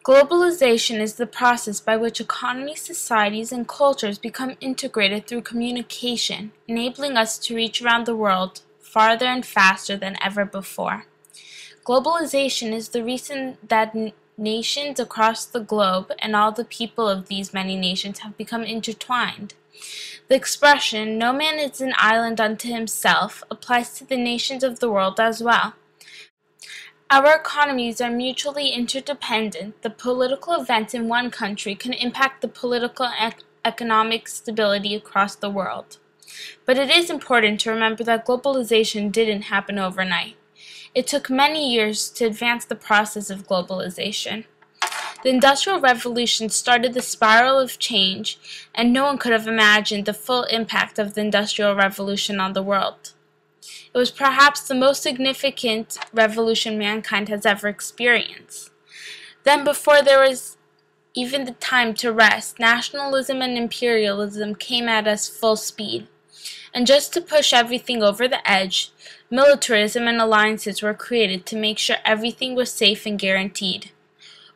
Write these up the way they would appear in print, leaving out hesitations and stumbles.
Globalization is the process by which economies, societies, and cultures become integrated through communication, enabling us to reach around the world farther and faster than ever before. Globalization is the reason that nations across the globe and all the people of these many nations have become intertwined. The expression, "no man is an island unto himself," applies to the nations of the world as well. Our economies are mutually interdependent. The political events in one country can impact the political and economic stability across the world. But it is important to remember that globalization didn't happen overnight. It took many years to advance the process of globalization. The Industrial Revolution started the spiral of change, and no one could have imagined the full impact of the Industrial Revolution on the world. It was perhaps the most significant revolution mankind has ever experienced. Then, before there was even the time to rest, nationalism and imperialism came at us full speed. And just to push everything over the edge, militarism and alliances were created to make sure everything was safe and guaranteed.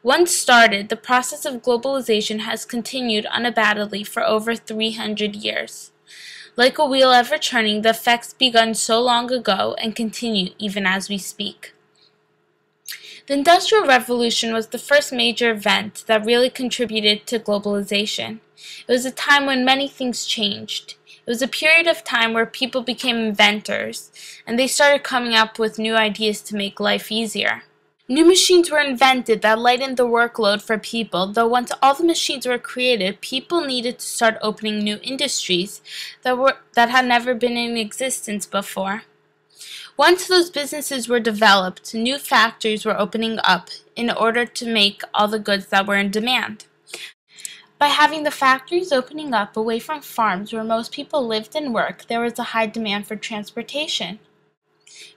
Once started, the process of globalization has continued unabatedly for over 300 years. Like a wheel ever turning, the effects begun so long ago and continue even as we speak. The Industrial Revolution was the first major event that really contributed to globalization. It was a time when many things changed. It was a period of time where people became inventors, and they started coming up with new ideas to make life easier. New machines were invented that lightened the workload for people, though once all the machines were created, people needed to start opening new industries that had never been in existence before. Once those businesses were developed, new factories were opening up in order to make all the goods that were in demand. By having the factories opening up away from farms where most people lived and worked, there was a high demand for transportation.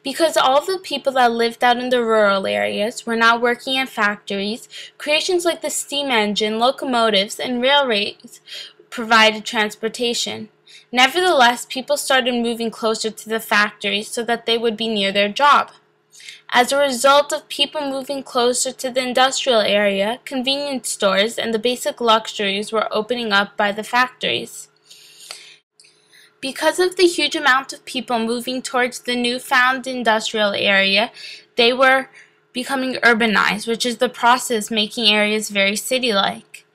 Because all the people that lived out in the rural areas were now working in factories, creations like the steam engine, locomotives, and railways provided transportation. Nevertheless, people started moving closer to the factories so that they would be near their job. As a result of people moving closer to the industrial area, convenience stores and the basic luxuries were opening up by the factories. Because of the huge amount of people moving towards the newfound industrial area, they were becoming urbanized, which is the process making areas very city-like.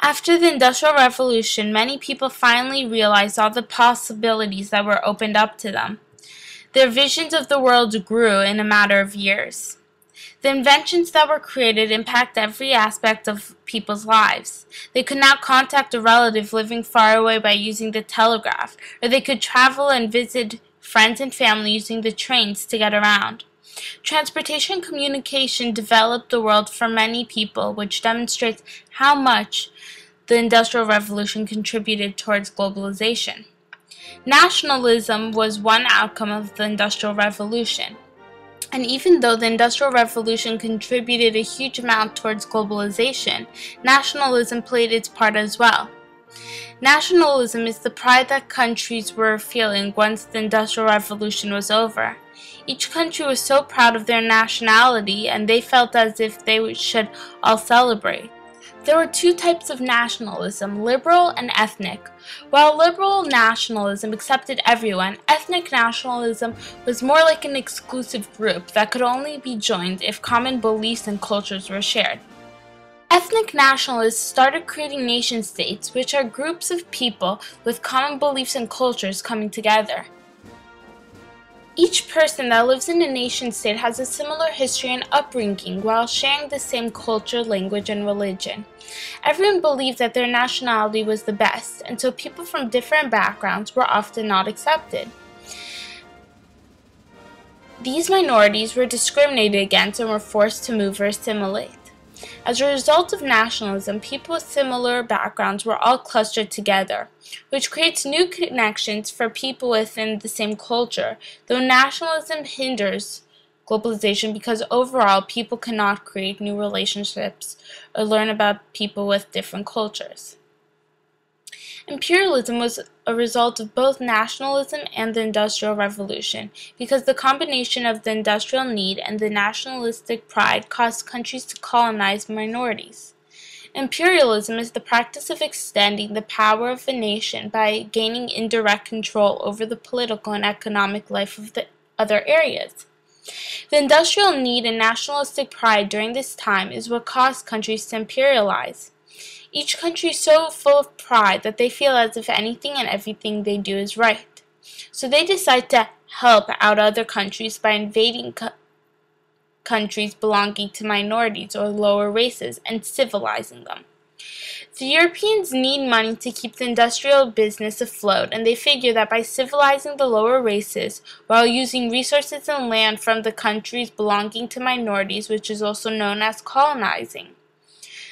After the Industrial Revolution, many people finally realized all the possibilities that were opened up to them. Their visions of the world grew in a matter of years. The inventions that were created impact every aspect of people's lives. They could now contact a relative living far away by using the telegraph, or they could travel and visit friends and family using the trains to get around. Transportation communication developed the world for many people, which demonstrates how much the Industrial Revolution contributed towards globalization. Nationalism was one outcome of the Industrial Revolution. And even though the Industrial Revolution contributed a huge amount towards globalization, nationalism played its part as well. Nationalism is the pride that countries were feeling once the Industrial Revolution was over. Each country was so proud of their nationality, and they felt as if they should all celebrate. There were two types of nationalism, liberal and ethnic. While liberal nationalism accepted everyone, ethnic nationalism was more like an exclusive group that could only be joined if common beliefs and cultures were shared. Ethnic nationalists started creating nation-states, which are groups of people with common beliefs and cultures coming together. Each person that lives in a nation-state has a similar history and upbringing while sharing the same culture, language, and religion. Everyone believed that their nationality was the best, and so people from different backgrounds were often not accepted. These minorities were discriminated against and were forced to move or assimilate. As a result of nationalism, people with similar backgrounds were all clustered together, which creates new connections for people within the same culture, though nationalism hinders globalization because overall people cannot create new relationships or learn about people with different cultures. Imperialism was a result of both nationalism and the Industrial Revolution, because the combination of the industrial need and the nationalistic pride caused countries to colonize minorities. Imperialism is the practice of extending the power of a nation by gaining indirect control over the political and economic life of the other areas. The industrial need and nationalistic pride during this time is what caused countries to imperialize. Each country is so full of pride that they feel as if anything and everything they do is right. So they decide to help out other countries by invading countries belonging to minorities or lower races and civilizing them. The Europeans need money to keep the industrial business afloat, and they figure that by civilizing the lower races while using resources and land from the countries belonging to minorities, which is also known as colonizing.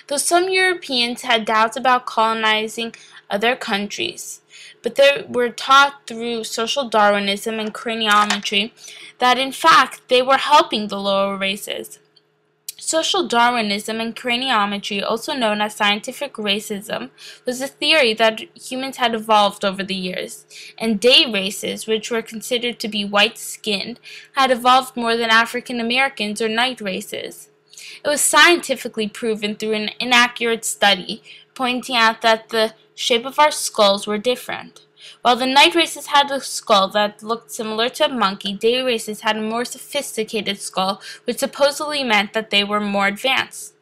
Though some Europeans had doubts about colonizing other countries, but they were taught through social Darwinism and craniometry that in fact they were helping the lower races. Social Darwinism and craniometry, also known as scientific racism, was a theory that humans had evolved over the years, and day races, which were considered to be white-skinned, had evolved more than African Americans or night races. It was scientifically proven through an inaccurate study, pointing out that the shape of our skulls were different. While the night races had a skull that looked similar to a monkey, day races had a more sophisticated skull, which supposedly meant that they were more advanced.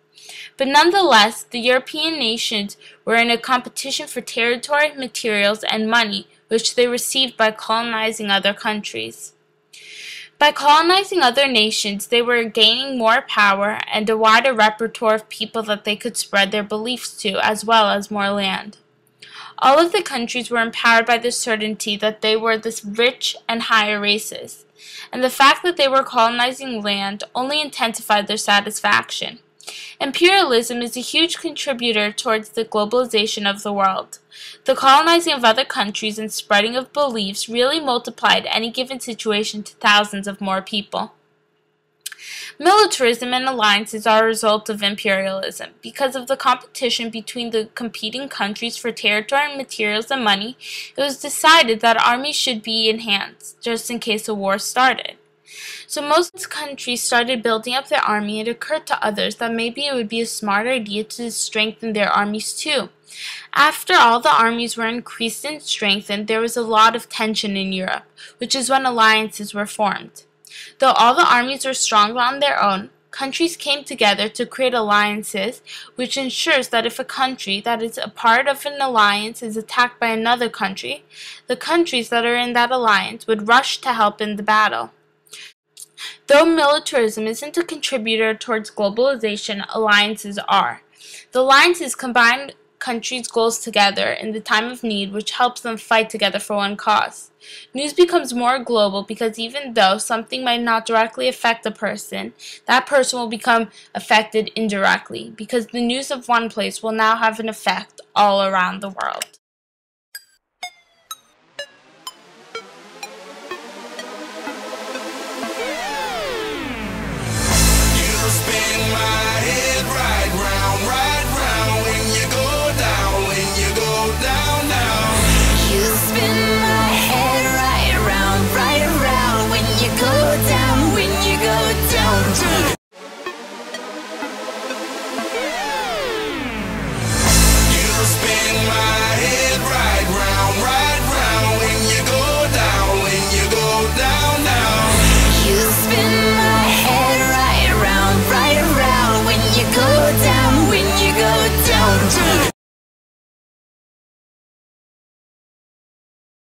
But nonetheless, the European nations were in a competition for territory, materials, and money, which they received by colonizing other countries. By colonizing other nations, they were gaining more power and a wider repertoire of people that they could spread their beliefs to, as well as more land. All of the countries were empowered by the certainty that they were the rich and higher races, and the fact that they were colonizing land only intensified their satisfaction. Imperialism is a huge contributor towards the globalization of the world. The colonizing of other countries and spreading of beliefs really multiplied any given situation to thousands of more people. Militarism and alliances are a result of imperialism. Because of the competition between the competing countries for territory, materials, and money, it was decided that armies should be enhanced, just in case a war started. So most countries started building up their army, and it occurred to others that maybe it would be a smart idea to strengthen their armies too. After all the armies were increased and strengthened, there was a lot of tension in Europe, which is when alliances were formed. Though all the armies were strong on their own, countries came together to create alliances, which ensures that if a country that is a part of an alliance is attacked by another country, the countries that are in that alliance would rush to help in the battle. Though militarism isn't a contributor towards globalization, alliances are. The alliances combine countries' goals together in the time of need, which helps them fight together for one cause. News becomes more global because even though something might not directly affect a person, that person will become affected indirectly because the news of one place will now have an effect all around the world.